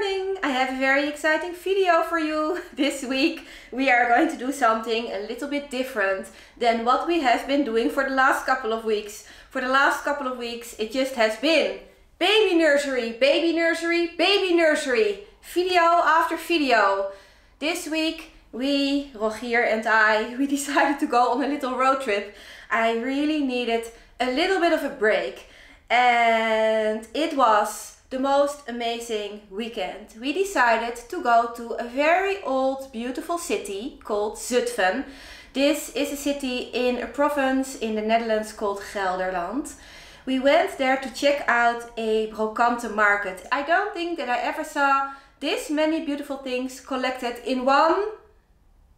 morning! I have a very exciting video for you. This week we are going to do something a little bit different than what we have been doing for the last couple of weeks. For the last couple of weeks it just has been baby nursery, baby nursery, baby nursery, video after video. This week we, Rogier and I, we decided to go on a little road trip. I really needed a little bit of a break and it was the most amazing weekend. We decided to go to a very old beautiful city called Zutphen. This is a city in a province in the Netherlands called Gelderland. We went there to check out a Brocante market. I don't think that I ever saw this many beautiful things collected in one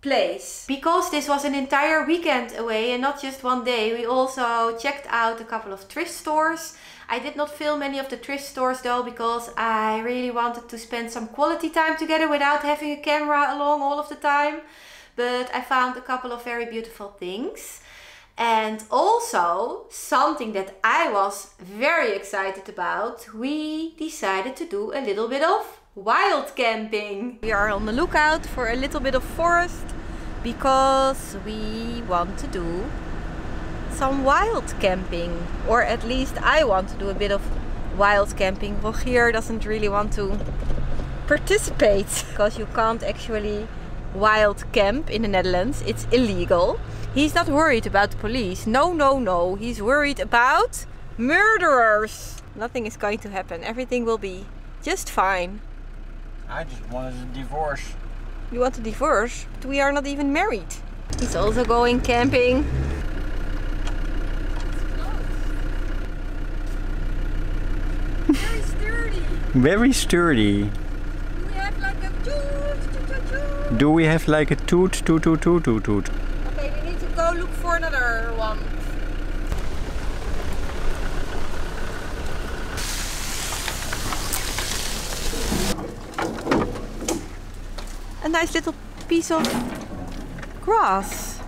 place. Because this was an entire weekend away and not just one day, we also checked out a couple of thrift stores. I did not film any of the thrift stores though, because I really wanted to spend some quality time together without having a camera along all of the time. But I found a couple of very beautiful things. And also something that I was very excited about, we decided to do a little bit of wild camping. We are on the lookout for a little bit of forest because we want to do some wild camping, or at least I want to do a bit of wild camping. Rogier doesn't really want to participate because you can't actually wild camp in the Netherlands. It's illegal. He's not worried about the police. No, no, no. He's worried about murderers. Nothing is going to happen. Everything will be just fine. I just wanted a divorce. You want a divorce? But we are not even married. He's also going camping. Very sturdy. Very sturdy. Do we have like a toot, toot, toot, toot? Do we have like a toot, toot, toot, toot, toot, toot? Okay, we need to go look for another one. A nice little piece of grass.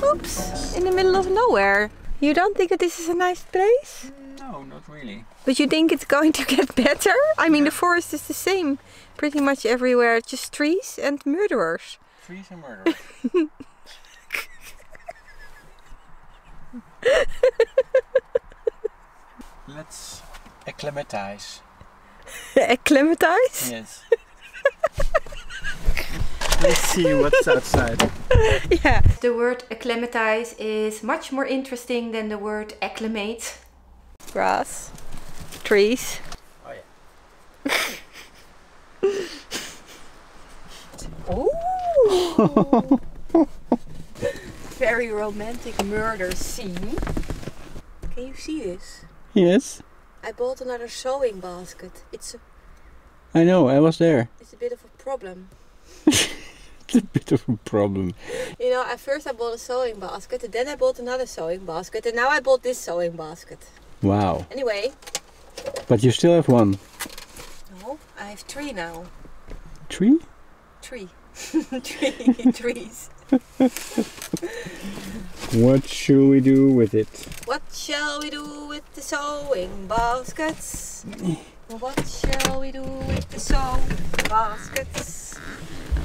Oops, in the middle of nowhere. You don't think that this is a nice place? No, not really. But you think it's going to get better? I mean, the forest is the same pretty much everywhere, just trees and murderers. Trees and murderers. Let's acclimatize. Acclimatize? Yes. Let's see what's outside. Yeah. The word acclimatize is much more interesting than the word acclimate. Grass, trees. Oh yeah. Ooh! Very romantic murder scene. Can you see this? Yes. I bought another sewing basket. I know, I was there. It's a bit of a problem. It's a bit of a problem. You know, at first I bought a sewing basket, and then I bought another sewing basket, and now I bought this sewing basket. Wow. Anyway. But you still have one. No, I have three now. Tree? Three. Trees. What should we do with it? What shall we do with the sewing baskets? What shall we do with the sewing baskets?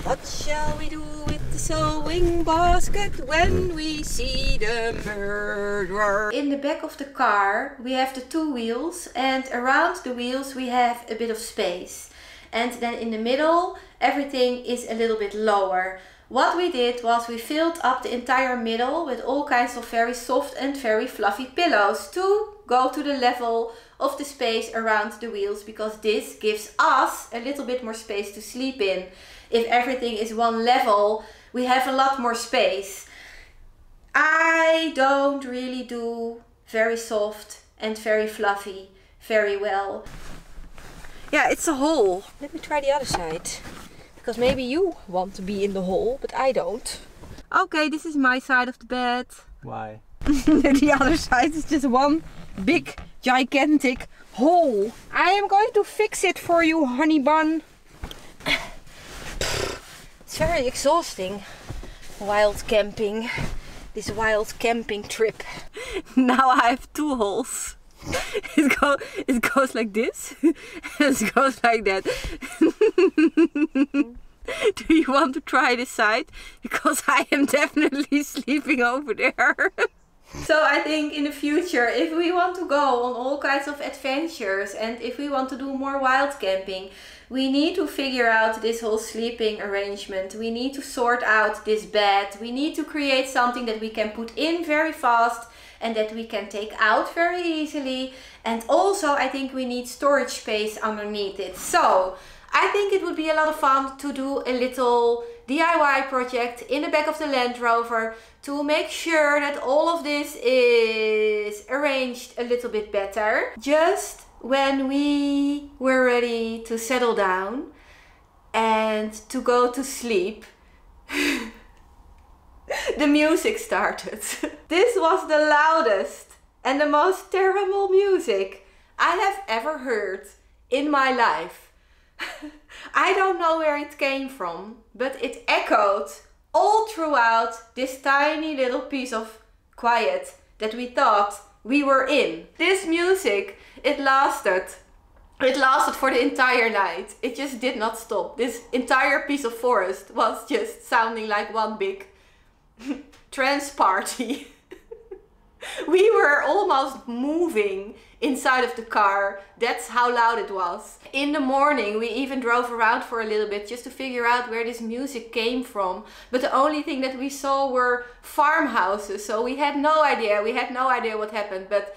What shall we do with the sewing basket when we see the murderer? In the back of the car we have the two wheels, and around the wheels we have a bit of space. And then in the middle everything is a little bit lower. What we did was we filled up the entire middle with all kinds of very soft and very fluffy pillows to go to the level of the space around the wheels, because this gives us a little bit more space to sleep in. If everything is one level, we have a lot more space. I don't really do very soft and very fluffy very well. Yeah, it's a hole. Let me try the other side. Because maybe you want to be in the hole, but I don't. Okay, this is my side of the bed. Why? The other side is just one big, gigantic hole. I am going to fix it for you, honey bun. It's very exhausting. Wild camping. This wild camping trip. Now I have two holes. it goes like this, and it goes like that. Do you want to try this side? Because I am definitely sleeping over there. So I think in the future, if we want to go on all kinds of adventures and if we want to do more wild camping, we need to figure out this whole sleeping arrangement. We need to sort out this bed. We need to create something that we can put in very fast and that we can take out very easily. And also I think we need storage space underneath it. So I think it would be a lot of fun to do a little DIY project in the back of the Land Rover to make sure that all of this is arranged a little bit better. Just when we were ready to settle down and to go to sleep, the music started. This was the loudest and the most terrible music I have ever heard in my life. I don't know where it came from, but it echoed all throughout this tiny little piece of quiet that we thought we were in. This music, it lasted for the entire night. It just did not stop. This entire piece of forest was just sounding like one big trance party. We were almost moving inside of the car. That's how loud it was. In the morning we even drove around for a little bit just to figure out where this music came from. But the only thing that we saw were farmhouses, so we had no idea. We had no idea what happened, but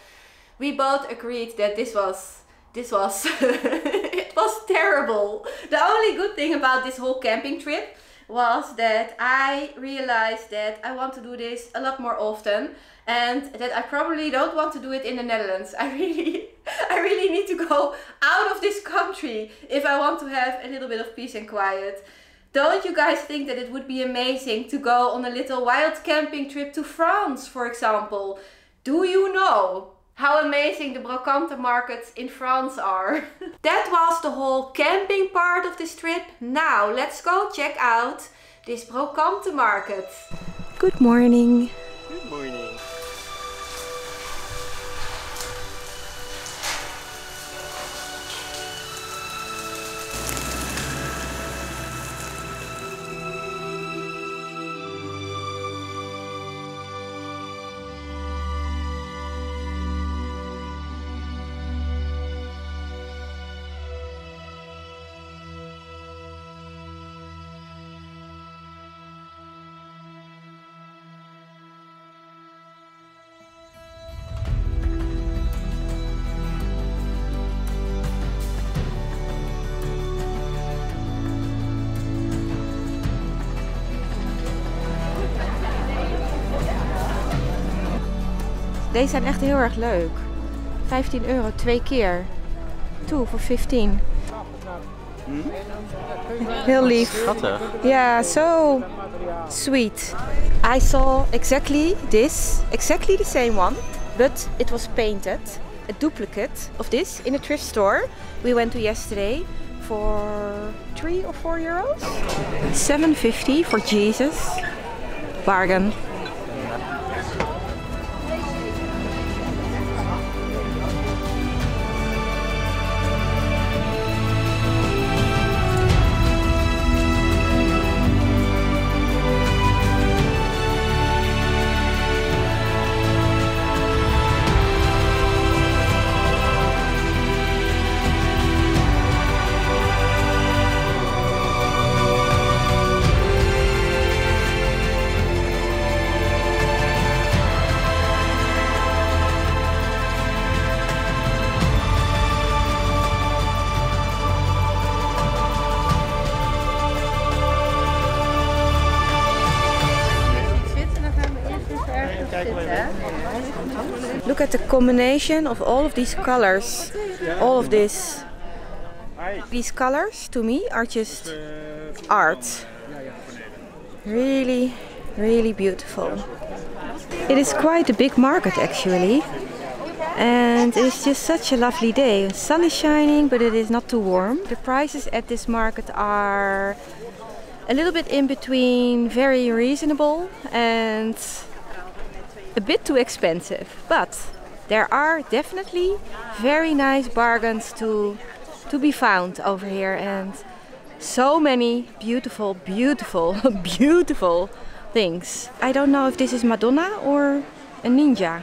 we both agreed that this was it was terrible. The only good thing about this whole camping trip was that I realized that I want to do this a lot more often and that I probably don't want to do it in the Netherlands. I really need to go out of this country if I want to have a little bit of peace and quiet. Don't you guys think that it would be amazing to go on a little wild camping trip to France, for example? Do you know how amazing the Brocante markets in France are? That was the whole camping part of this trip. Now let's go check out this Brocante market. Good morning. Good morning. Deze zijn echt heel erg leuk. 15 euro, 2 keer. 2 for 15. Heel lief. Schattig. Yeah, so sweet. I saw exactly the same one, but it was painted. A duplicate of this in a thrift store we went to yesterday for 3 or 4 euros. 7.50 for Jesus. Bargain. Look at the combination of all of these colors. All of this. These colors to me are just art. Really, really beautiful. It is quite a big market actually. And it is just such a lovely day. The sun is shining, but it is not too warm. The prices at this market are a little bit in between very reasonable and a bit too expensive, but there are definitely very nice bargains to be found over here, and so many beautiful, beautiful, beautiful things. I don't know if this is Madonna or a ninja.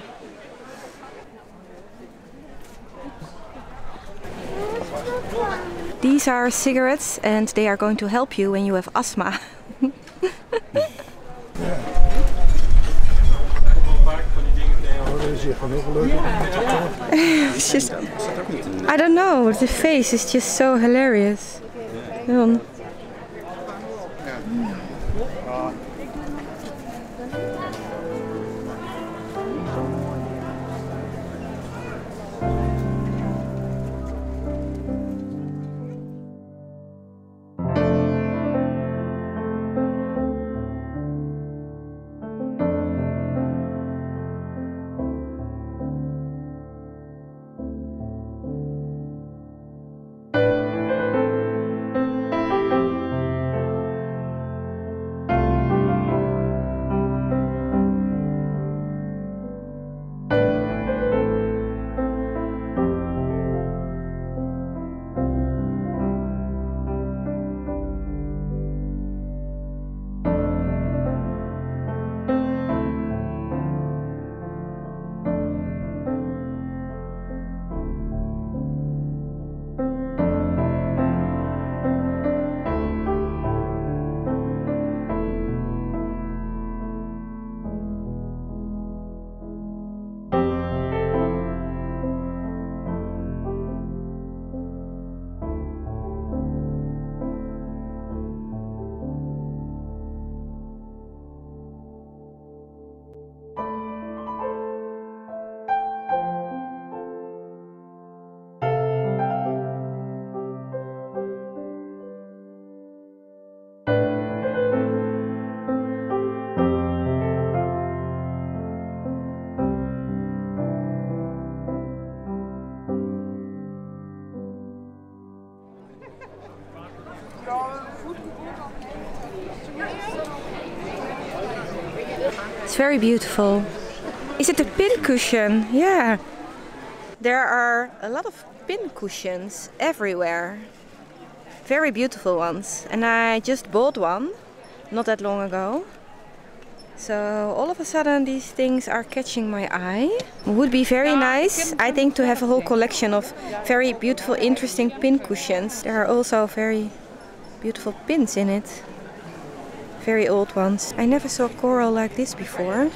These are cigarettes and they are going to help you when you have asthma. It's just, I don't know, the face is just so hilarious. It's very beautiful. Is it a pin cushion? Yeah. There are a lot of pin cushions everywhere. Very beautiful ones. And I just bought one not that long ago. So all of a sudden these things are catching my eye. Would be very nice, I think, to have a whole collection of very beautiful, interesting pin cushions. There are also very beautiful pins in it. Very old ones. I never saw coral like this before.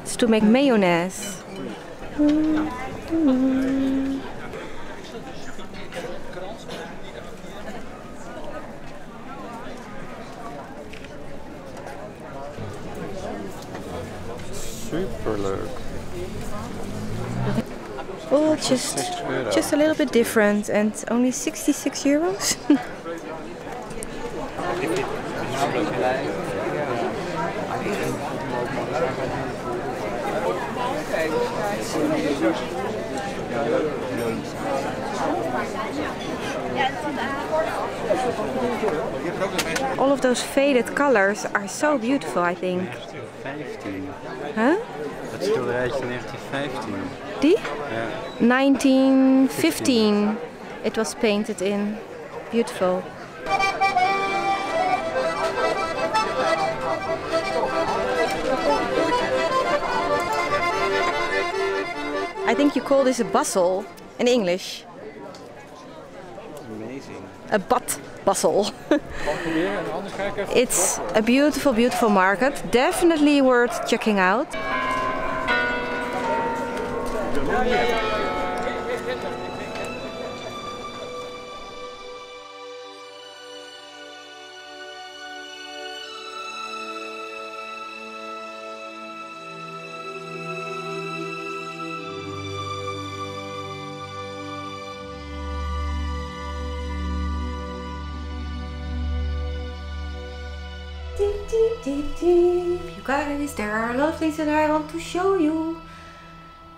It's to make mayonnaise. Super leuk. Oh, just a little bit different, and only 66 euros. All of those faded colors are so beautiful, I think. 1915. Huh? Dat schilderijtje van 1915. Die? Ja. 1915 it was painted in. Beautiful. I think you call this a bustle in English. Amazing. A butt bustle. It's a beautiful, beautiful market. Definitely worth checking out. You guys, there are a lot of things that I want to show you.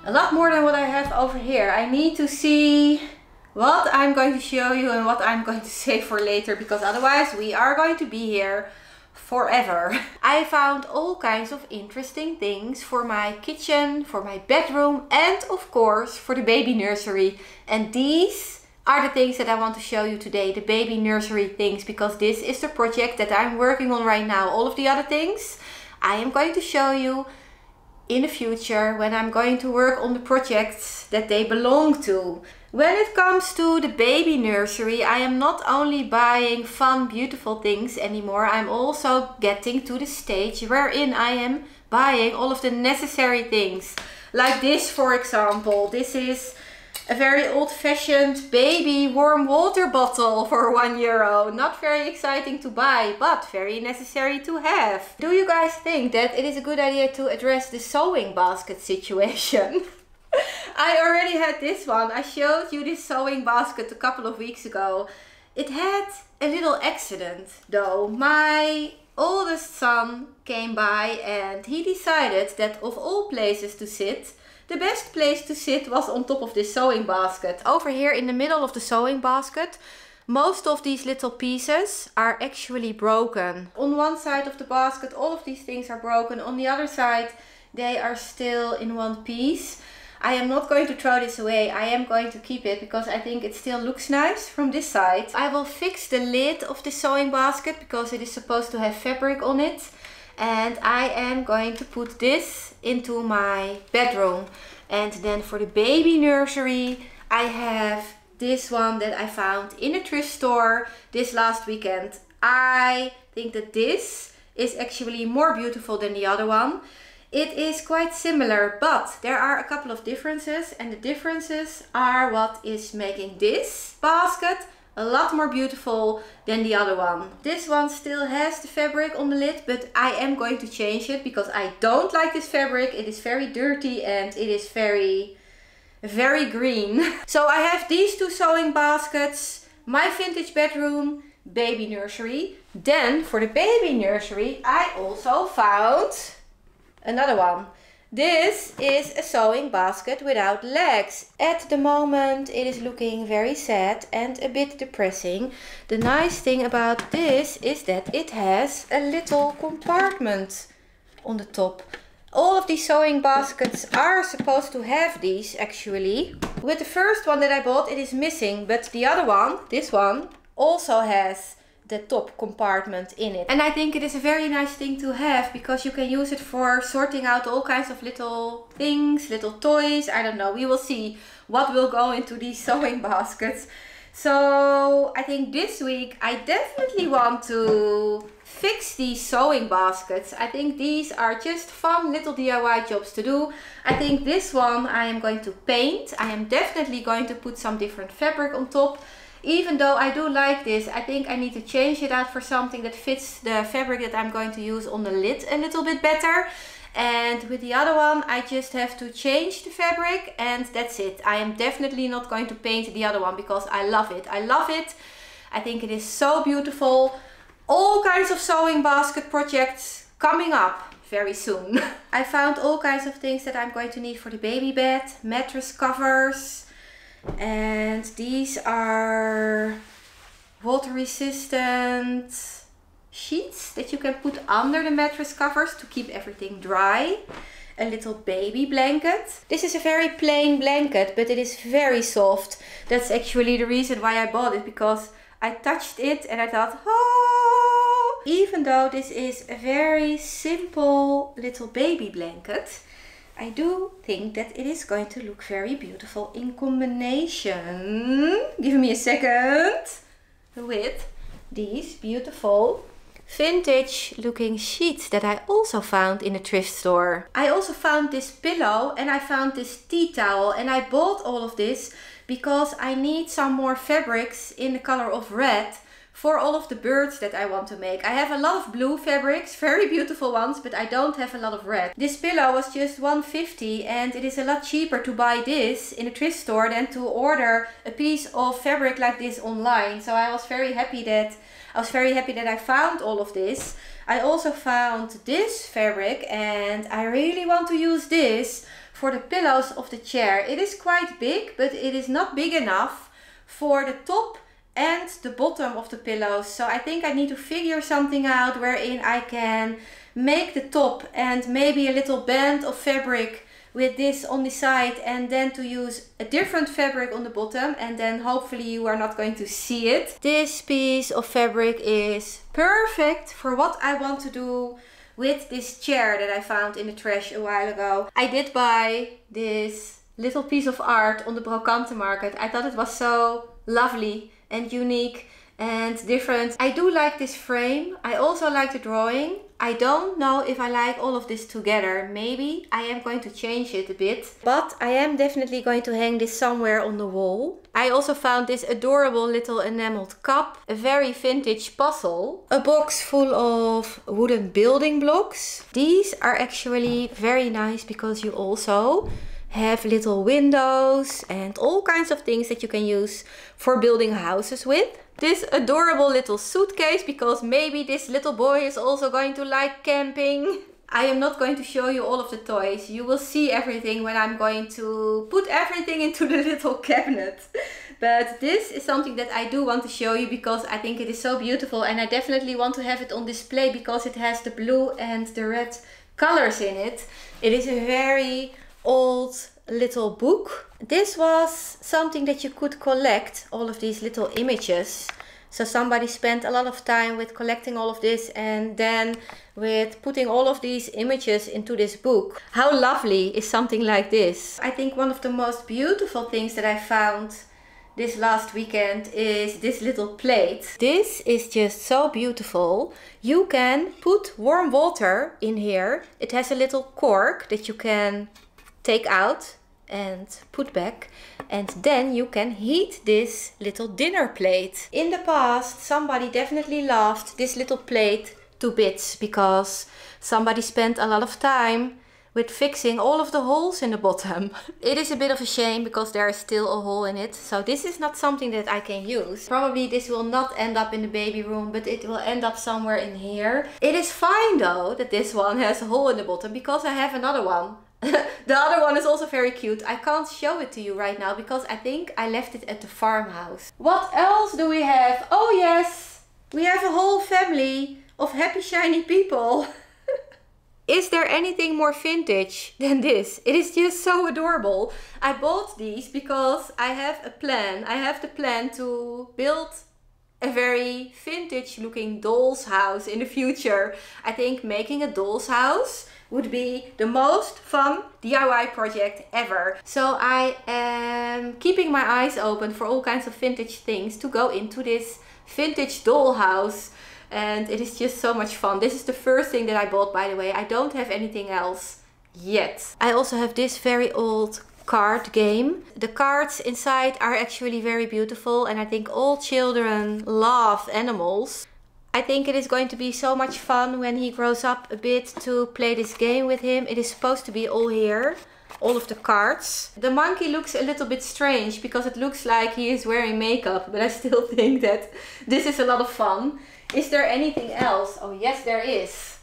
A lot more than what I have over here. I need to see what I'm going to show you and what I'm going to save for later, because otherwise we are going to be here forever. I found all kinds of interesting things for my kitchen, for my bedroom, and of course for the baby nursery. And these are the things that I want to show you today, the baby nursery things, because this is the project that I'm working on right now. All of the other things I am going to show you in the future when I'm going to work on the projects that they belong to. When it comes to the baby nursery, I am not only buying fun, beautiful things anymore, I'm also getting to the stage wherein I am buying all of the necessary things. Like this, for example. This is a very old-fashioned baby warm water bottle for €1. Not very exciting to buy, but very necessary to have. Do you guys think that it is a good idea to address the sewing basket situation? I already had this one. I showed you this sewing basket a couple of weeks ago. It had a little accident though. My oldest son came by and he decided that of all places to sit, the best place to sit was on top of this sewing basket. Over here in the middle of the sewing basket, most of these little pieces are actually broken. On one side of the basket, all of these things are broken. On the other side, they are still in one piece. I am not going to throw this away. I am going to keep it because I think it still looks nice from this side. I will fix the lid of the sewing basket because it is supposed to have fabric on it. And I am going to put this into my bedroom. And then for the baby nursery, I have this one that I found in a thrift store this last weekend. I think that this is actually more beautiful than the other one. It is quite similar, but there are a couple of differences, and the differences are what is making this basket a lot more beautiful than the other one. This one still has the fabric on the lid, but I am going to change it because I don't like this fabric. It is very dirty and it is very green. So I have these two sewing baskets, my vintage bedroom, baby nursery. Then for the baby nursery, I also found another one. This is a sewing basket without legs. At the moment it is looking very sad and a bit depressing. The nice thing about this is that it has a little compartment on the top. All of these sewing baskets are supposed to have these actually. With the first one that I bought it is missing, but the other one, this one, also has the top compartment in it. And I think it is a very nice thing to have because you can use it for sorting out all kinds of little things, little toys. I don't know, we will see what will go into these sewing baskets. So I think this week I definitely want to fix these sewing baskets. I think these are just fun little DIY jobs to do. I think this one I am going to paint. I am definitely going to put some different fabric on top. Even though I do like this, I think I need to change it out for something that fits the fabric that I'm going to use on the lid a little bit better. And with the other one, I just have to change the fabric and that's it. I am definitely not going to paint the other one because I love it. I love it. I think it is so beautiful. All kinds of sewing basket projects coming up very soon. I found all kinds of things that I'm going to need for the baby bed, mattress covers. And these are water resistant sheets that you can put under the mattress covers to keep everything dry. A little baby blanket. This is a very plain blanket, but it is very soft. That's actually the reason why I bought it, because I touched it and I thought, oh! Even though this is a very simple little baby blanket, I do think that it is going to look very beautiful in combination, give me a second, with these beautiful vintage looking sheets that I also found in a thrift store. I also found this pillow and I found this tea towel, and I bought all of this because I need some more fabrics in the color of red for all of the birds that I want to make. I have a lot of blue fabrics, very beautiful ones, but I don't have a lot of red. This pillow was just $1.50 and it is a lot cheaper to buy this in a thrift store than to order a piece of fabric like this online. So I was very happy that I found all of this. I also found this fabric and I really want to use this for the pillows of the chair. It is quite big, but it is not big enough for the top and the bottom of the pillows. So I think I need to figure something out wherein I can make the top and maybe a little band of fabric with this on the side, and then to use a different fabric on the bottom, and then hopefully you are not going to see it. This piece of fabric is perfect for what I want to do with this chair that I found in the trash a while ago. I did buy this little piece of art on the Brocante market. I thought it was so lovely and unique and different. I do like this frame. I also like the drawing. I don't know if I like all of this together. Maybe I am going to change it a bit, but I am definitely going to hang this somewhere on the wall. I also found this adorable little enameled cup, a very vintage puzzle, a box full of wooden building blocks. These are actually very nice because you also have little windows and all kinds of things that you can use for building houses with. This adorable little suitcase, because maybe this little boy is also going to like camping. I am not going to show you all of the toys. You will see everything when I'm going to put everything into the little cabinet. But this is something that I do want to show you because I think it is so beautiful, and I definitely want to have it on display because it has the blue and the red colors in it. It is a very old little book. This was something that you could collect, all of these little images. So somebody spent a lot of time with collecting all of this and then with putting all of these images into this book. How lovely is something like this? I think one of the most beautiful things that I found this last weekend is this little plate. This is just so beautiful. You can put warm water in here. It has a little cork that you can take out and put back, and then you can heat this little dinner plate. In the past, somebody definitely loved this little plate to bits because somebody spent a lot of time with fixing all of the holes in the bottom. It is a bit of a shame because there is still a hole in it, so this is not something that I can use. Probably this will not end up in the baby room, but it will end up somewhere in here. It is fine though that this one has a hole in the bottom because I have another one. The other one is also very cute. I can't show it to you right now because I think I left it at the farmhouse. What else do we have? Oh yes, we have a whole family of happy shiny people. Is there anything more vintage than this? It is just so adorable. I bought these because I have a plan. I have the plan to build a very vintage looking doll's house in the future. I think making a doll's house would be the most fun DIY project ever. So I am keeping my eyes open for all kinds of vintage things to go into this vintage doll house. And it is just so much fun. This is the first thing that I bought, by the way. I don't have anything else yet. I also have this very old card game. The cards inside are actually very beautiful, and I think all children love animals. I think it is going to be so much fun when he grows up a bit to play this game with him. It is supposed to be all here, all of the cards. The monkey looks a little bit strange because it looks like he is wearing makeup, but I still think that this is a lot of fun. Is there anything else? Oh yes, there is.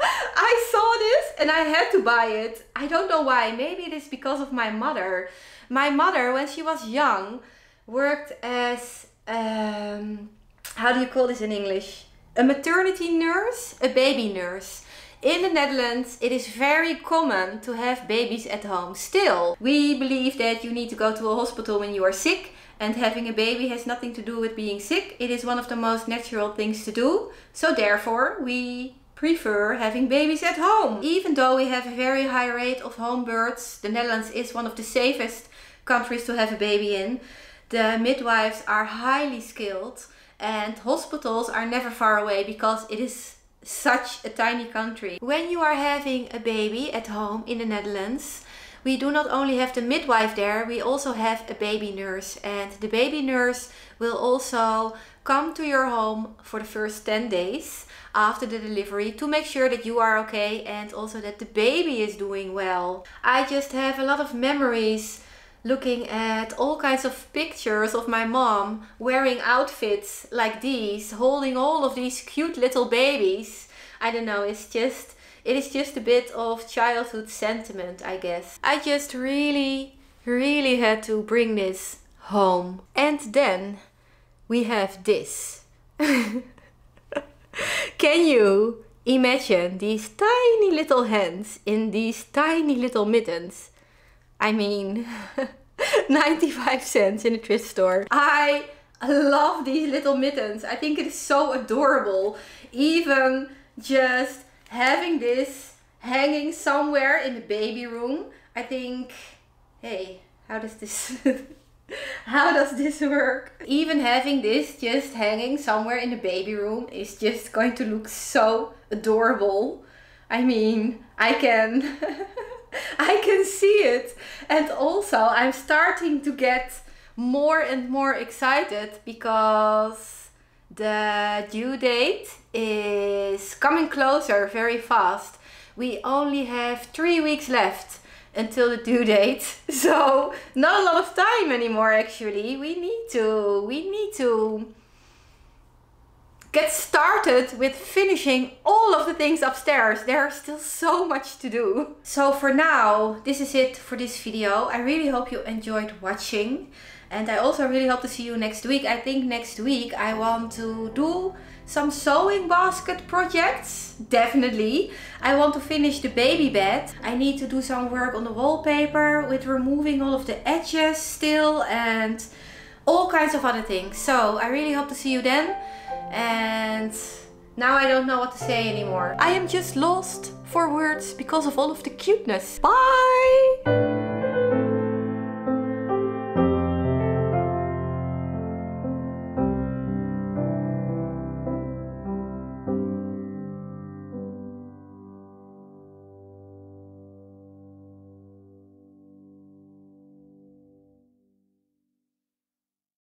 I saw this and I had to buy it. I don't know why. Maybe it is because of my mother. My mother, when she was young, worked as how do you call this in English? A maternity nurse, a baby nurse. In the Netherlands, it is very common to have babies at home. Still, we believe that you need to go to a hospital when you are sick, and having a baby has nothing to do with being sick. It is one of the most natural things to do. So therefore, we prefer having babies at home. Even though we have a very high rate of home births, the Netherlands is one of the safest countries to have a baby in. The midwives are highly skilled and hospitals are never far away because it is such a tiny country. When you are having a baby at home in the Netherlands, we do not only have the midwife there, we also have a baby nurse. And the baby nurse will also come to your home for the first 10 days after the delivery to make sure that you are okay and also that the baby is doing well. I just have a lot of memories looking at all kinds of pictures of my mom wearing outfits like these, holding all of these cute little babies. I don't know, it is just a bit of childhood sentiment, I guess. I just really had to bring this home. And then we have this. Can you imagine these tiny little hands in these tiny little mittens? I mean, 95 cents in a thrift store. I love these little mittens. I think it is so adorable. Even just having this hanging somewhere in the baby room. I think, hey, how does this how does this work? Even having this just hanging somewhere in the baby room is just going to look so adorable. I mean, I can I can see it. And also I'm starting to get more and more excited because the due date is coming closer very fast. We only have 3 weeks left until the due date, so not a lot of time anymore. Actually, we need to get started with finishing all of the things upstairs. There's still so much to do. So for now, this is it for this video. I really hope you enjoyed watching, and I also really hope to see you next week. I think next week I want to do some sewing basket projects. Definitely. I want to finish the baby bed. I need to do some work on the wallpaper with removing all of the edges still and all kinds of other things. So I really hope to see you then. And now I don't know what to say anymore. I am just lost for words because of all of the cuteness. Bye!